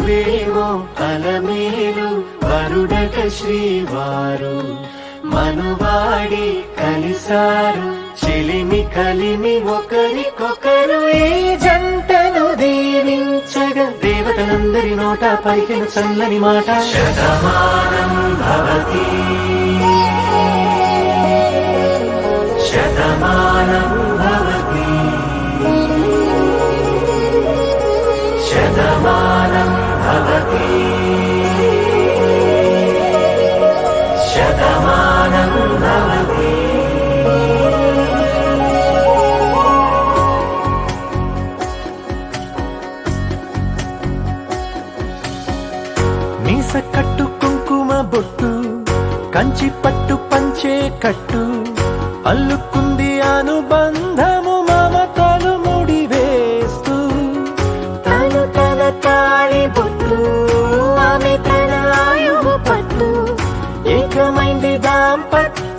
మగువేమో అలమేలు వరుడట శ్రీవారు మనువాడి కలిసారు చెలిమి కలిమి ఒకరికొకరు ఈ జంటను దీవించగా దేవతలందరి నోట పలికిన చల్లని మాట శతమానం భవతి శతమానం భవతి శతమానం భవతి శతమానం భవతి. మీస కట్టు కుంకుమ బొట్టు కంచి పట్టు పంచే కట్టు అల్లుకుంది అనుబంధము మమతలు ముడివేస్తూ తను తన తాళి బొట్టు ఆమె తన ఆయువు పట్టు ఏకమైంది దాంపత్యం